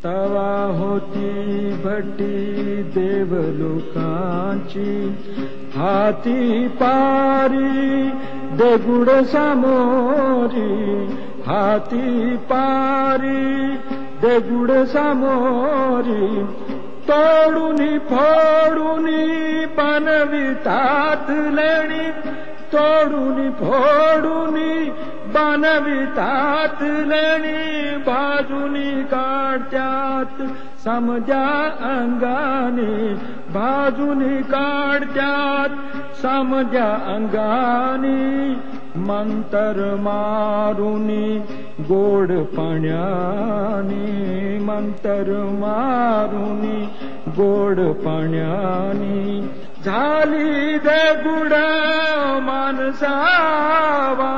तवा होती भट्टी देवलोकांची, हाती पारी दगुड सामोरी, हाती पारी दगुड सामोरी, तोडूनी फोडूनी बनवितात लेणी, तोडूनी फोडूनी बनवितात लेणी, बाजूनी काढत्यात समजा अंगाने, बाजूनी काढत्यात समजा अंगाने, मंतर मारुनी गोड पाण्याने, मंतर मारुनी गोड पाण्याने, झाली दगुड मानसावा